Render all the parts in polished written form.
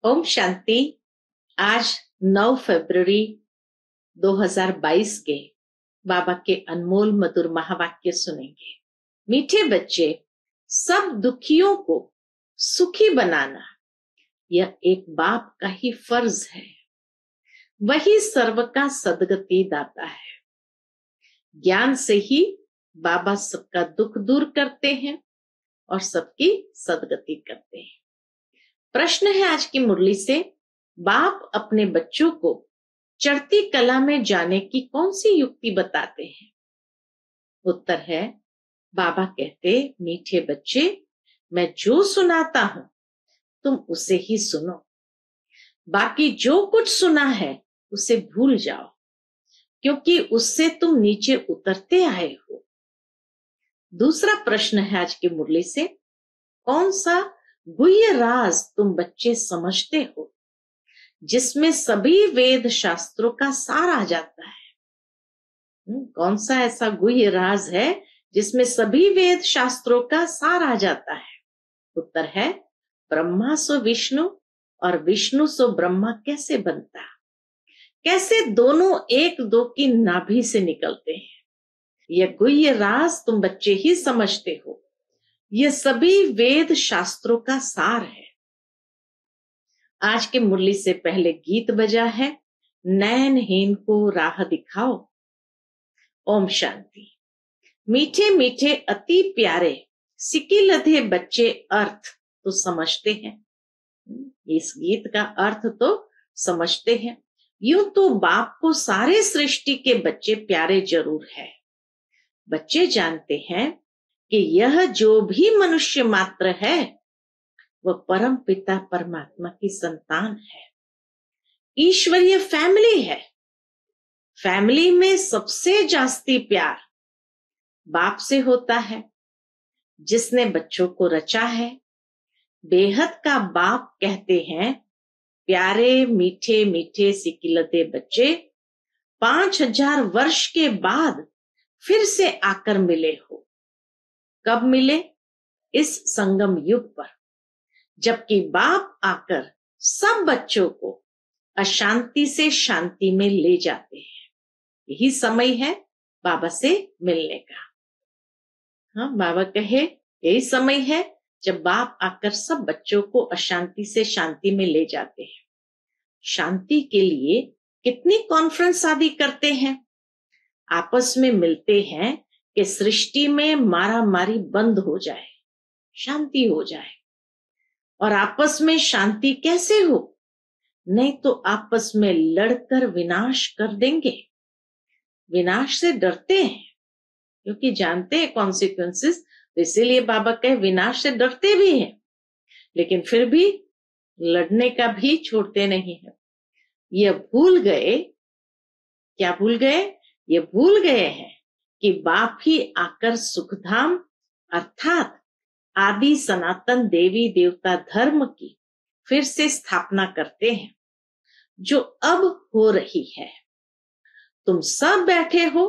ओम शांति। आज 9 फरवरी 2022 के बाबा के अनमोल मधुर महावाक्य सुनेंगे। मीठे बच्चे, सब दुखियों को सुखी बनाना यह एक बाप का ही फर्ज है। वही सर्व का सदगति दाता है। ज्ञान से ही बाबा सबका दुख दूर करते हैं और सबकी सदगति करते हैं। प्रश्न है आज की मुरली से, बाप अपने बच्चों को चढ़ती कला में जाने की कौन सी युक्ति बताते हैं? उत्तर है, बाबा कहते, मीठे बच्चे, मैं जो सुनाता हूं तुम उसे ही सुनो, बाकी जो कुछ सुना है उसे भूल जाओ, क्योंकि उससे तुम नीचे उतरते आए हो। दूसरा प्रश्न है आज की मुरली से, कौन सा गुह्य राज तुम बच्चे समझते हो जिसमें सभी वेद शास्त्रों का सार आ जाता है? कौन सा ऐसा गुह्य राज है जिसमें सभी वेद शास्त्रों का सार आ जाता है? उत्तर है, ब्रह्मा सो विष्णु और विष्णु सो ब्रह्मा कैसे बनता, कैसे दोनों एक दो की नाभि से निकलते हैं। यह गुह्य राज तुम बच्चे ही समझते हो। यह सभी वेद शास्त्रों का सार है। आज के मुरली से पहले गीत बजा है, नैनहीन को राह दिखाओ। ओम शांति। मीठे मीठे अति प्यारे सिकी लधे बच्चे अर्थ तो समझते हैं। इस गीत का अर्थ तो समझते हैं। यूं तो बाप को सारे सृष्टि के बच्चे प्यारे जरूर है। बच्चे जानते हैं कि यह जो भी मनुष्य मात्र है वह परम पिता परमात्मा की संतान है। ईश्वरीय फैमिली है। फैमिली में सबसे जास्ती प्यार बाप से होता है, जिसने बच्चों को रचा है। बेहद का बाप कहते हैं, प्यारे मीठे मीठे सिकिलते बच्चे, 5000 वर्ष के बाद फिर से आकर मिले हो। कब मिले? इस संगम युग पर, जबकि बाप आकर सब बच्चों को अशांति से शांति में ले जाते हैं। यही समय है बाबा से मिलने का। हाँ, बाबा कहे यही समय है जब बाप आकर सब बच्चों को अशांति से शांति में ले जाते हैं। शांति के लिए कितनी कॉन्फ्रेंस आदि करते हैं, आपस में मिलते हैं कि सृष्टि में मारा मारी बंद हो जाए, शांति हो जाए। और आपस में शांति कैसे हो? नहीं तो आपस में लड़कर विनाश कर देंगे। विनाश से डरते हैं क्योंकि जानते हैं कॉन्सिक्वेंसेस, इसीलिए बाबा कहे विनाश से डरते भी हैं, लेकिन फिर भी लड़ने का भी छोड़ते नहीं है। ये भूल गए, क्या भूल गए? ये भूल गए हैं कि बाप ही आकर सुखधाम अर्थात आदि सनातन देवी देवता धर्म की फिर से स्थापना करते हैं, जो अब हो रही है। तुम सब बैठे हो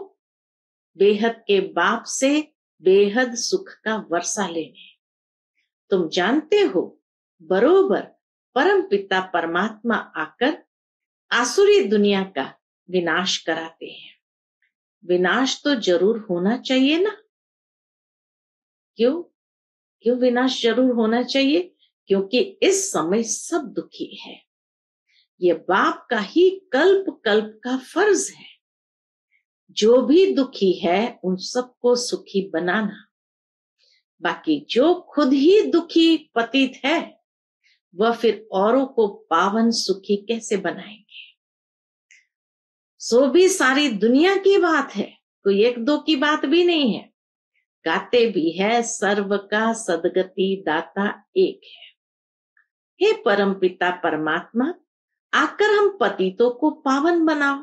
बेहद के बाप से बेहद सुख का वर्षा लेने। तुम जानते हो बरोबर परम पिता परमात्मा आकर आसुरी दुनिया का विनाश कराते हैं। विनाश तो जरूर होना चाहिए ना? क्यों विनाश जरूर होना चाहिए? क्योंकि इस समय सब दुखी है। ये बाप का ही कल्प कल्प का फर्ज है। जो भी दुखी है उन सबको सुखी बनाना। बाकी जो खुद ही दुखी पतित है वह फिर औरों को पावन सुखी कैसे बनाएंगे? सो भी सारी दुनिया की बात है, कोई एक दो की बात भी नहीं है। गाते भी है, सर्व का सदगति दाता एक है। हे परम पिता परमात्मा, आकर हम पतितों को पावन बनाओ।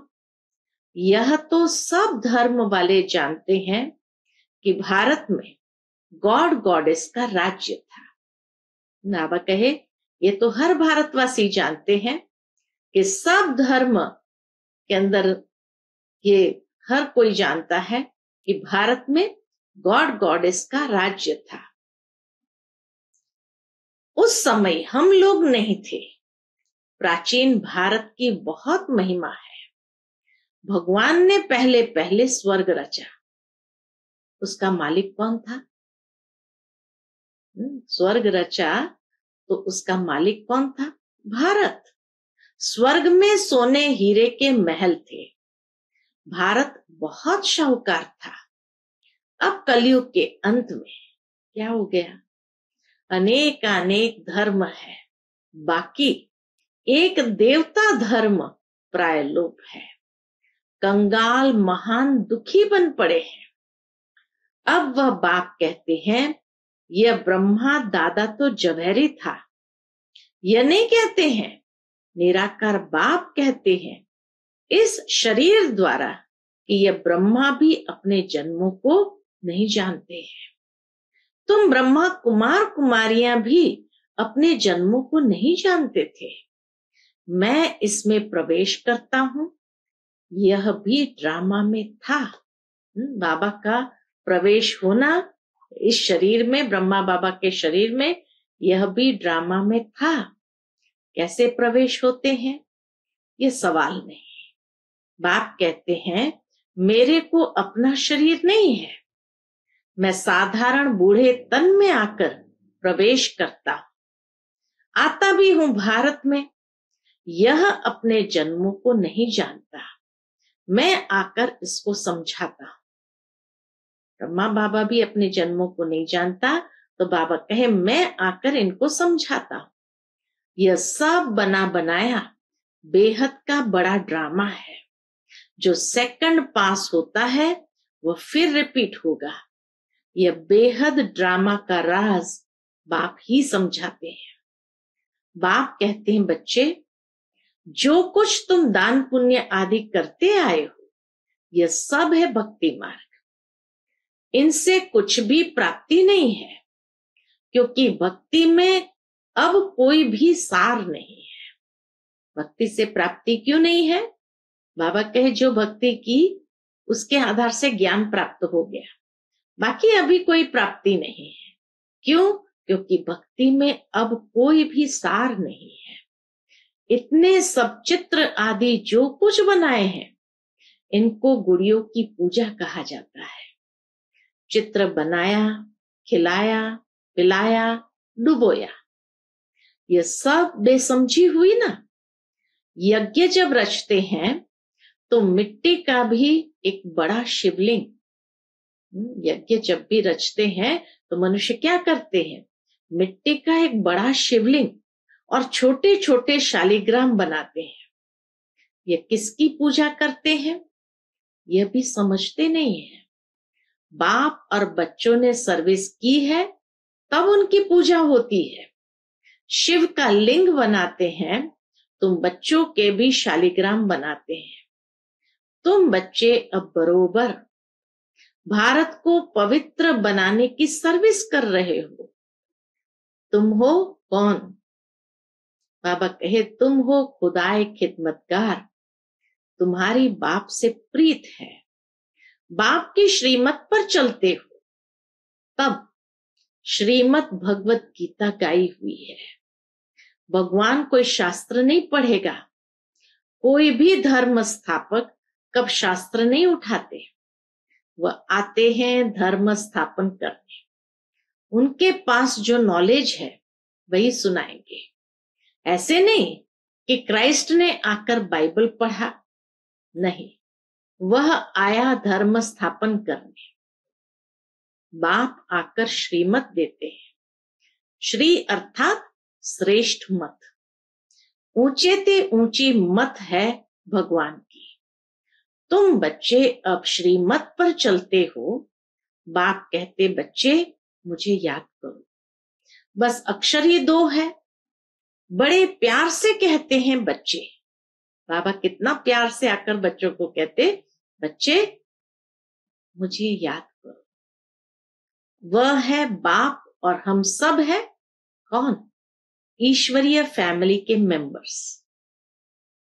यह तो सब धर्म वाले जानते हैं कि भारत में गॉड गॉडेस का राज्य था। बाबा कहे ये तो हर भारतवासी जानते हैं कि सब धर्म के अंदर ये हर कोई जानता है कि भारत में गॉड गॉडेस का राज्य था। उस समय हम लोग नहीं थे, प्राचीन भारत की बहुत महिमा है। भगवान ने पहले पहले स्वर्ग रचा, उसका मालिक कौन था? स्वर्ग रचा तो उसका मालिक कौन था? भारत। स्वर्ग में सोने हीरे के महल थे। भारत बहुत शाहूकार था। अब कलयुग के अंत में क्या हो गया? अनेक अनेक धर्म है, बाकी एक देवता धर्म प्राय लोप है। कंगाल महान दुखी बन पड़े हैं। अब वह बाप कहते हैं, यह ब्रह्मा दादा तो जौहरी था। यह नहीं कहते हैं, निराकार बाप कहते हैं इस शरीर द्वारा कि यह ब्रह्मा भी अपने जन्मों को नहीं जानते हैं। तुम ब्रह्मा कुमार कुमारियां भी अपने जन्मों को नहीं जानते थे। मैं इसमें प्रवेश करता हूं, यह भी ड्रामा में था। बाबा का प्रवेश होना इस शरीर में, ब्रह्मा बाबा के शरीर में, यह भी ड्रामा में था। कैसे प्रवेश होते हैं ये सवाल नहीं। बाप कहते हैं, मेरे को अपना शरीर नहीं है, मैं साधारण बूढ़े तन में आकर प्रवेश करता हूं। आता भी हूं भारत में, यह अपने जन्मों को नहीं जानता, मैं आकर इसको समझाता हूं। ब्रह्मा बाबा भी अपने जन्मों को नहीं जानता, तो बाबा कहे मैं आकर इनको समझाता हूं। यह सब बना बनाया बेहद का बड़ा ड्रामा है। जो सेकंड पास होता है वह फिर रिपीट होगा। यह बेहद ड्रामा का राज बाप ही समझाते हैं। बाप कहते हैं, बच्चे जो कुछ तुम दान पुण्य आदि करते आए हो, यह सब है भक्ति मार्ग। इनसे कुछ भी प्राप्ति नहीं है, क्योंकि भक्ति में अब कोई भी सार नहीं है। भक्ति से प्राप्ति क्यों नहीं है? बाबा कहे जो भक्ति की उसके आधार से ज्ञान प्राप्त हो गया, बाकी अभी कोई प्राप्ति नहीं है। क्यों? क्योंकि भक्ति में अब कोई भी सार नहीं है। इतने सब चित्र आदि जो कुछ बनाए हैं, इनको गुड़ियों की पूजा कहा जाता है। चित्र बनाया, खिलाया, पिलाया, डुबोया, यह सब बेसमझी हुई ना। यज्ञ जब रचते हैं तो मिट्टी का भी एक बड़ा शिवलिंग, यज्ञ जब भी रचते हैं तो मनुष्य क्या करते हैं? मिट्टी का एक बड़ा शिवलिंग और छोटे छोटे शालिग्राम बनाते हैं। ये किसकी पूजा करते हैं? यह भी समझते नहीं है। बाप और बच्चों ने सर्विस की है तब उनकी पूजा होती है। शिव का लिंग बनाते हैं, तुम बच्चों के भी शालिग्राम बनाते हैं। तुम बच्चे अब बरोबर भारत को पवित्र बनाने की सर्विस कर रहे हो। तुम हो कौन? बाबा कहे तुम हो खुदाए खिदमतगार, तुम्हारी बाप से प्रीत है, बाप की श्रीमत पर चलते हो। तब श्रीमत भगवत गीता गाई हुई है। भगवान कोई शास्त्र नहीं पढ़ेगा। कोई भी धर्म स्थापक कब शास्त्र नहीं उठाते, वह आते हैं धर्म स्थापन करने। उनके पास जो नॉलेज है वही सुनाएंगे। ऐसे नहीं कि क्राइस्ट ने आकर बाइबल पढ़ा, नहीं, वह आया धर्म स्थापन करने। बाप आकर श्रीमत देते हैं। श्री अर्थात श्रेष्ठ मत, ऊंचे ते ऊंची मत है भगवान की। तुम बच्चे अब श्रीमत पर चलते हो। बाप कहते बच्चे मुझे याद करो। बस अक्षर ही दो है। बड़े प्यार से कहते हैं बच्चे। बाबा कितना प्यार से आकर बच्चों को कहते, बच्चे मुझे याद करो। वह है बाप और हम सब है कौन? ईश्वरीय फैमिली के मेंबर्स।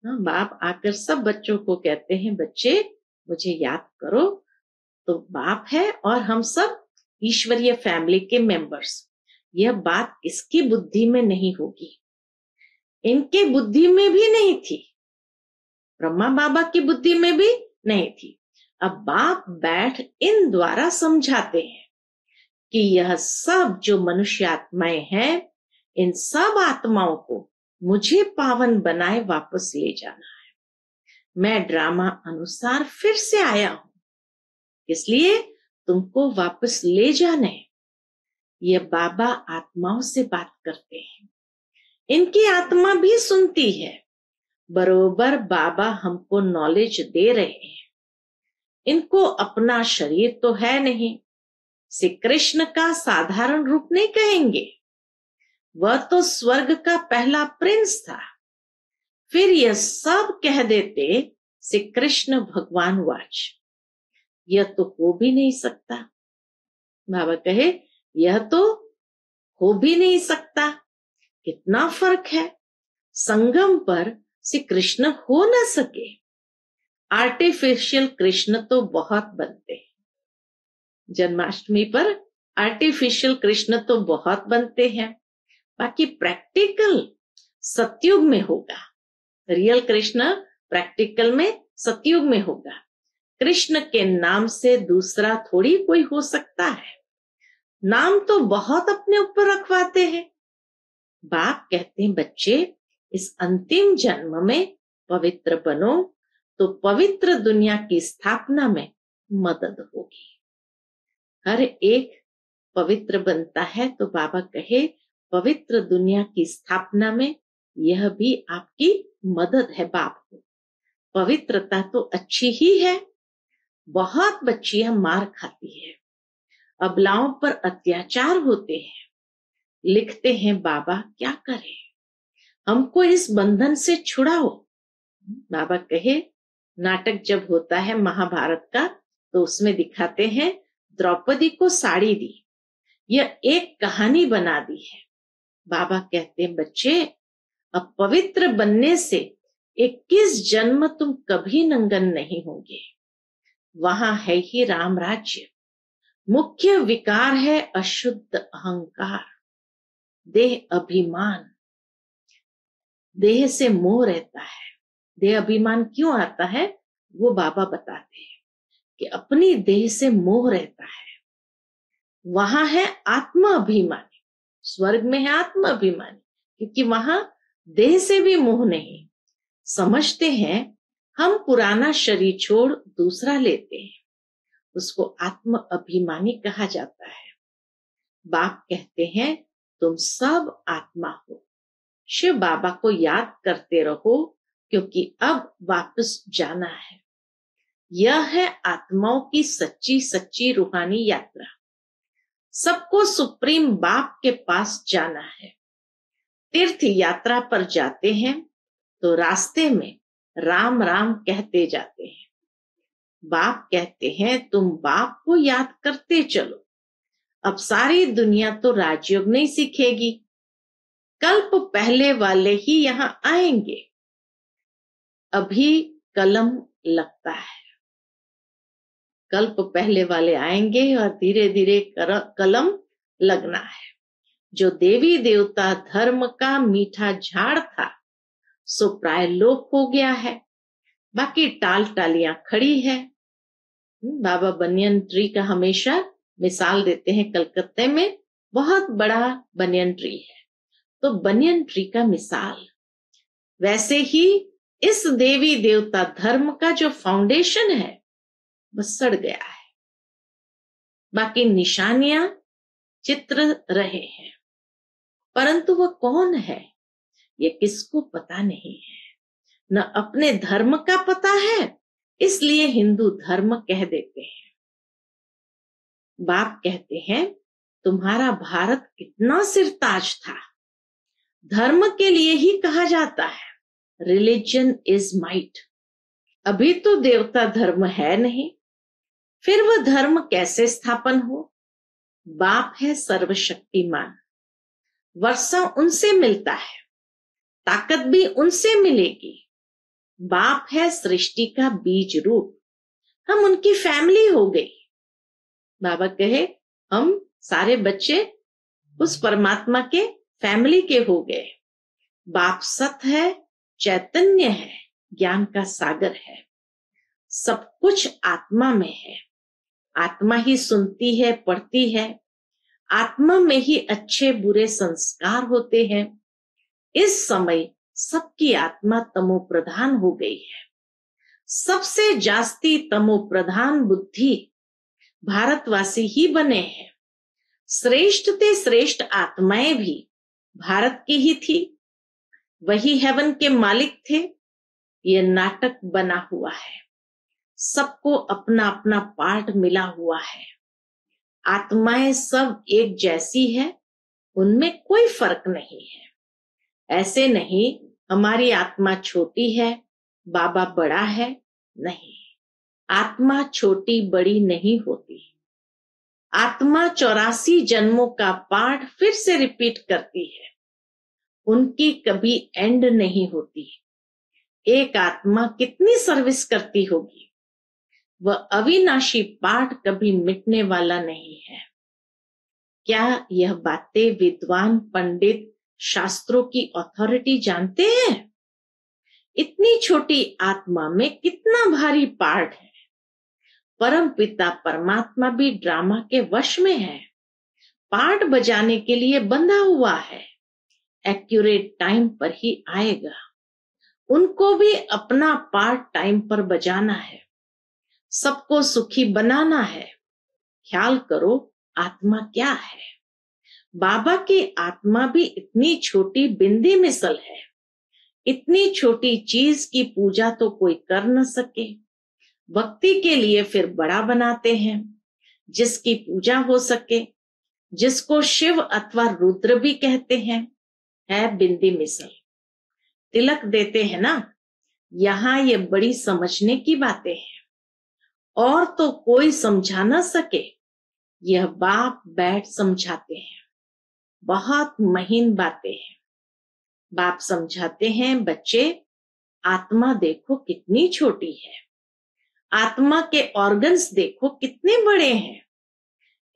बाप आकर सब बच्चों को कहते हैं बच्चे मुझे याद करो। तो बाप है और हम सब ईश्वरीय फैमिली के मेंबर्स। यह बात किसकी बुद्धि में नहीं होगी? इनके बुद्धि में भी नहीं थी, ब्रह्मा बाबा की बुद्धि में भी नहीं थी। अब बाप बैठ इन द्वारा समझाते हैं कि यह सब जो मनुष्य आत्माएं हैं, इन सब आत्माओं को मुझे पावन बनाए वापस ले जाना है। मैं ड्रामा अनुसार फिर से आया हूं, इसलिए तुमको वापस ले जाने। ये बाबा आत्माओं से बात करते हैं, इनकी आत्मा भी सुनती है। बरोबर बाबा हमको नॉलेज दे रहे हैं। इनको अपना शरीर तो है नहीं, श्री कृष्ण का साधारण रूप नहीं कहेंगे, वह तो स्वर्ग का पहला प्रिंस था। फिर यह सब कह देते श्री कृष्ण भगवान वाच, यह तो हो भी नहीं सकता। बाबा कहे यह तो हो भी नहीं सकता। कितना फर्क है, संगम पर श्री कृष्ण हो न सके। आर्टिफिशियल कृष्ण तो बहुत बनते हैं, जन्माष्टमी पर आर्टिफिशियल कृष्ण तो बहुत बनते हैं, बाकी प्रैक्टिकल सतयुग में होगा। रियल कृष्ण प्रैक्टिकल में सतयुग में होगा। कृष्ण के नाम से दूसरा थोड़ी कोई हो सकता है। नाम तो बहुत अपने ऊपर रखवाते हैं। बाप कहते हैं बच्चे, इस अंतिम जन्म में पवित्र बनो तो पवित्र दुनिया की स्थापना में मदद होगी। हर एक पवित्र बनता है तो बाबा कहे पवित्र दुनिया की स्थापना में यह भी आपकी मदद है। बाप को पवित्रता तो अच्छी ही है। बहुत बच्चियां मार खाती है, अबलाओं पर अत्याचार होते हैं, लिखते हैं बाबा क्या करें, हमको इस बंधन से छुड़ाओ। बाबा कहे नाटक जब होता है महाभारत का तो उसमें दिखाते हैं द्रौपदी को साड़ी दी, यह एक कहानी बना दी है। बाबा कहते हैं बच्चे, अब पवित्र बनने से 21 जन्म तुम कभी नंगन नहीं होंगे। वहां है ही राम राज्य। मुख्य विकार है अशुद्ध अहंकार, देह अभिमान। देह से मोह रहता है। देह अभिमान क्यों आता है वो बाबा बताते हैं कि अपनी देह से मोह रहता है। वहां है आत्मा अभिमानी, स्वर्ग में है आत्मा अभिमानी, क्योंकि वहां देह से भी मोह नहीं। समझते हैं हम पुराना शरीर छोड़ दूसरा लेते हैं, उसको आत्म अभिमानी कहा जाता है। बाप कहते हैं तुम सब आत्मा हो। शिव बाबा को याद करते रहो क्योंकि अब वापस जाना है। यह है आत्माओं की सच्ची सच्ची रूहानी यात्रा। सबको सुप्रीम बाप के पास जाना है। तीर्थ यात्रा पर जाते हैं तो रास्ते में राम राम कहते जाते हैं। बाप कहते हैं तुम बाप को याद करते चलो। अब सारी दुनिया तो राजयोग नहीं सीखेगी, कल्प पहले वाले ही यहाँ आएंगे। अभी कलम लगता है, कल्प पहले वाले आएंगे और धीरे धीरे कलम लगना है। जो देवी देवता धर्म का मीठा झाड़ था सो प्राय लोप हो गया है, बाकी टाल टालियां खड़ी है। बाबा बनियन ट्री का हमेशा मिसाल देते हैं। कलकत्ते में बहुत बड़ा बनियन ट्री है, तो बनियन ट्री का मिसाल वैसे ही इस देवी देवता धर्म का जो फाउंडेशन है वह सड़ गया है, बाकी निशानियां चित्र रहे हैं, परंतु वह कौन है ये किसको पता नहीं है। न अपने धर्म का पता है, इसलिए हिंदू धर्म कह देते हैं। बाप कहते हैं तुम्हारा भारत कितना सिरताज था। धर्म के लिए ही कहा जाता है रिलीजन इज माइट। अभी तो देवता धर्म है नहीं, फिर वह धर्म कैसे स्थापन हो। बाप है सर्वशक्तिमान, वर्षा उनसे मिलता है, ताकत भी उनसे मिलेगी। बाप है सृष्टि का बीज रूप, हम उनकी फैमिली हो गई। बाबा कहे हम सारे बच्चे उस परमात्मा के फैमिली के हो गए। बाप सत है, चैतन्य है, ज्ञान का सागर है। सब कुछ आत्मा में है। आत्मा ही सुनती है, पढ़ती है। आत्मा में ही अच्छे बुरे संस्कार होते हैं। इस समय सबकी आत्मा तमो प्रधान हो गई है। सबसे जास्ती तमो प्रधान बुद्धि भारतवासी ही बने हैं। श्रेष्ठ ते श्रेष्ठ आत्माएं भी भारत की ही थी। वही हेवन के मालिक थे। ये नाटक बना हुआ है। सबको अपना अपना पार्ट मिला हुआ है। आत्माएं सब एक जैसी है, उनमें कोई फर्क नहीं है। ऐसे नहीं हमारी आत्मा छोटी है, बाबा बड़ा है। नहीं, आत्मा छोटी बड़ी नहीं होती। आत्मा 84 जन्मों का पाठ फिर से रिपीट करती है। उनकी कभी एंड नहीं होती। एक आत्मा कितनी सर्विस करती होगी। वह अविनाशी पाठ कभी मिटने वाला नहीं है। क्या यह बातें विद्वान पंडित शास्त्रों की अथॉरिटी जानते हैं? इतनी छोटी आत्मा में कितना भारी पार्ट है। परम पिता परमात्मा भी ड्रामा के वश में है। पार्ट बजाने के लिए बंधा हुआ है। एक्यूरेट टाइम पर ही आएगा। उनको भी अपना पार्ट टाइम पर बजाना है। सबको सुखी बनाना है। ख्याल करो आत्मा क्या है। बाबा की आत्मा भी इतनी छोटी बिंदी मिसल है। इतनी छोटी चीज की पूजा तो कोई कर न सके। भक्ति के लिए फिर बड़ा बनाते हैं। जिसकी पूजा हो सके, जिसको शिव अथवा रुद्र भी कहते हैं, है बिंदी मिसल। तिलक देते हैं ना, यहाँ ये बड़ी समझने की बातें हैं। और तो कोई समझा न सके, यह बाप बैठ समझाते हैं। बहुत महीन बातें हैं। बाप समझाते हैं, बच्चे आत्मा देखो कितनी छोटी है। आत्मा के ऑर्गन्स देखो कितने बड़े हैं।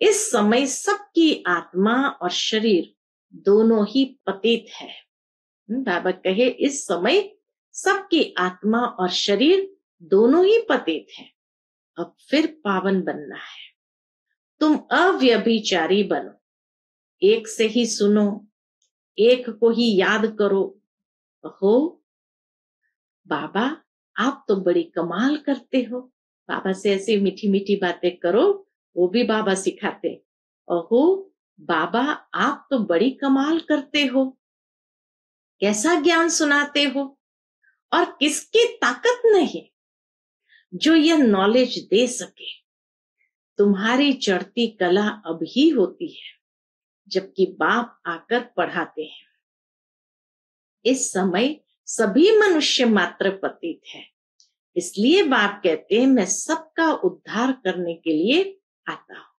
इस समय सबकी आत्मा और शरीर दोनों ही पतित है। बाबा कहे इस समय सबकी आत्मा और शरीर दोनों ही पतित है। अब फिर पावन बनना है। तुम अव्यभिचारी बनो। एक से ही सुनो, एक को ही याद करो। हो बाबा आप तो बड़ी कमाल करते हो। बाबा से ऐसी मीठी मीठी बातें करो, वो भी बाबा सिखाते। ओहो बाबा आप तो बड़ी कमाल करते हो। कैसा ज्ञान सुनाते हो। और किसकी ताकत नहीं जो यह नॉलेज दे सके। तुम्हारी चढ़ती कला अब ही होती है, जबकि बाप आकर पढ़ाते हैं। इस समय सभी मनुष्य मात्र पतित है। इसलिए बाप कहते हैं मैं सबका उद्धार करने के लिए आता हूं।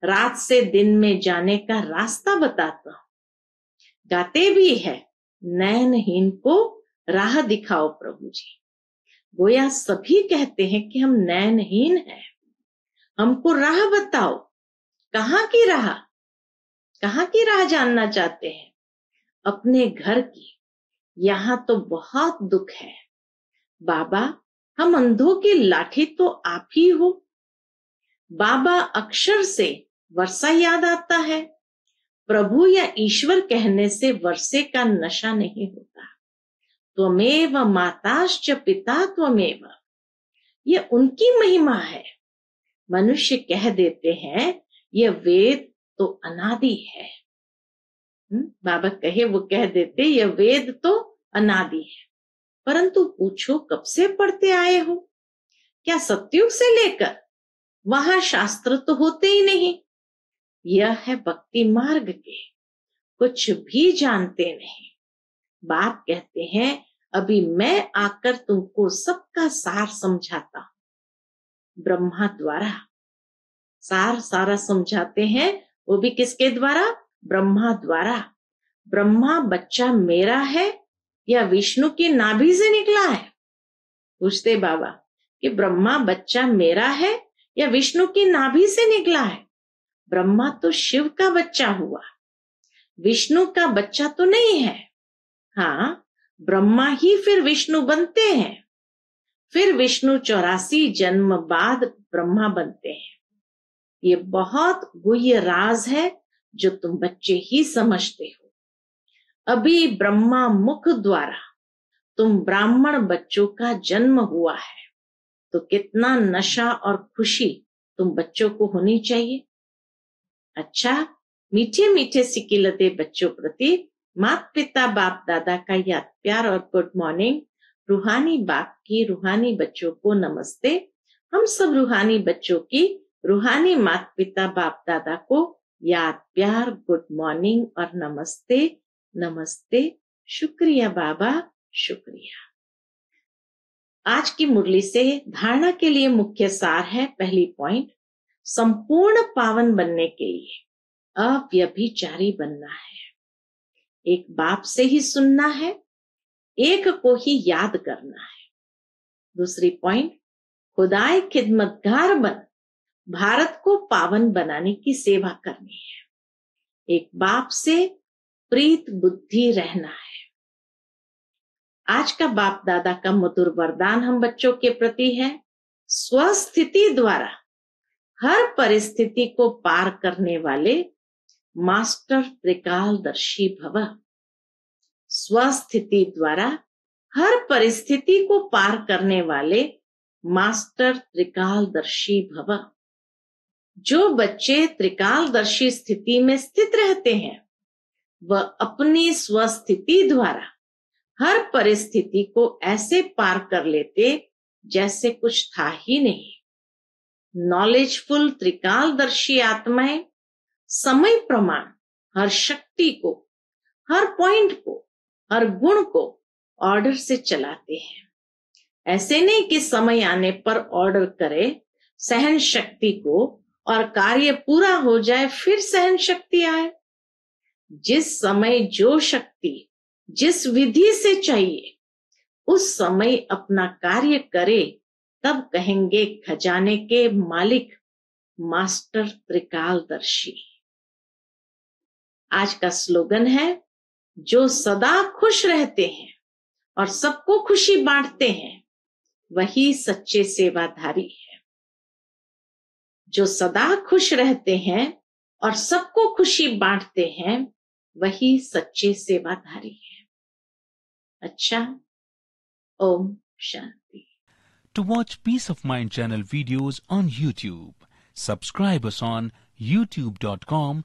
रात से दिन में जाने का रास्ता बताता हूं। गाते भी है, नयनहीन को राह दिखाओ प्रभु जी। गोया सभी कहते हैं कि हम नयनहीन हैं, हमको राह बताओ। कहाँ की राह? कहाँ की राह जानना चाहते हैं? अपने घर की। यहाँ तो बहुत दुख है। बाबा हम अंधों की लाठी तो आप ही हो। बाबा अक्षर से वर्षा याद आता है। प्रभु या ईश्वर कहने से वर्षे का नशा नहीं होता। त्वमेव माताश्च पिता त्वमेव, ये उनकी महिमा है। मनुष्य कह देते हैं यह वेद तो अनादि है। बाबा कहे वो कह देते यह वेद तो अनादि है। परंतु पूछो कब से पढ़ते आए हो? क्या सतयुग से लेकर? वहां शास्त्र तो होते ही नहीं। यह है भक्ति मार्ग के, कुछ भी जानते नहीं। बाप कहते हैं अभी मैं आकर तुमको सबका सार समझाता हूं। ब्रह्मा द्वारा सार सारा समझाते हैं, वो भी किसके द्वारा? ब्रह्मा द्वारा। ब्रह्मा बच्चा मेरा है या विष्णु की नाभि से निकला है? पूछते बाबा कि ब्रह्मा बच्चा मेरा है या विष्णु की नाभि से निकला है? ब्रह्मा तो शिव का बच्चा हुआ, विष्णु का बच्चा तो नहीं है। हाँ, ब्रह्मा ही फिर विष्णु बनते हैं, फिर विष्णु 84 जन्म बाद ब्रह्मा बनते हैं। ये बहुत गुह्य राज है जो तुम बच्चे ही समझते हो। अभी ब्रह्मा मुख द्वारा तुम ब्राह्मण बच्चों का जन्म हुआ है, तो कितना नशा और खुशी तुम बच्चों को होनी चाहिए। अच्छा, मीठे मीठे सिकिलते बच्चों प्रति माता पिता बाप दादा का याद प्यार और गुड मॉर्निंग। रूहानी बाप की रूहानी बच्चों को नमस्ते। हम सब रूहानी बच्चों की रूहानी माता पिता बाप दादा को याद प्यार गुड मॉर्निंग और नमस्ते नमस्ते। शुक्रिया बाबा, शुक्रिया। आज की मुरली से धारणा के लिए मुख्य सार है। पहली पॉइंट, संपूर्ण पावन बनने के लिए अव्यभिचारी बनना है। एक बाप से ही सुनना है, एक को ही याद करना है। दूसरी पॉइंट, खुदाए खिदमतगार बन भारत को पावन बनाने की सेवा करनी है। एक बाप से प्रीत बुद्धि रहना है। आज का बाप दादा का मधुर वरदान हम बच्चों के प्रति है, स्वस्थिति द्वारा हर परिस्थिति को पार करने वाले मास्टर त्रिकालदर्शी भव। स्वस्थिति द्वारा हर परिस्थिति को पार करने वाले मास्टर त्रिकालदर्शी भव। जो बच्चे त्रिकालदर्शी स्थिति में स्थित रहते हैं, वह अपनी स्वस्थिति द्वारा हर परिस्थिति को ऐसे पार कर लेते जैसे कुछ था ही नहीं। नॉलेजफुल त्रिकालदर्शी आत्माएं समय प्रमाण हर शक्ति को, हर पॉइंट को, हर गुण को ऑर्डर से चलाते हैं। ऐसे नहीं कि समय आने पर ऑर्डर करे सहन शक्ति को और कार्य पूरा हो जाए फिर सहन शक्ति आए। जिस समय जो शक्ति जिस विधि से चाहिए उस समय अपना कार्य करे, तब कहेंगे खजाने के मालिक मास्टर त्रिकालदर्शी। आज का स्लोगन है, जो सदा खुश रहते हैं और सबको खुशी बांटते हैं वही सच्चे सेवाधारी है। जो सदा खुश रहते हैं और सबको खुशी बांटते हैं वही सच्चे सेवाधारी है। अच्छा, Om Shanti. To watch Peace of Mind channel videos on YouTube, subscribe us on youtube.com/.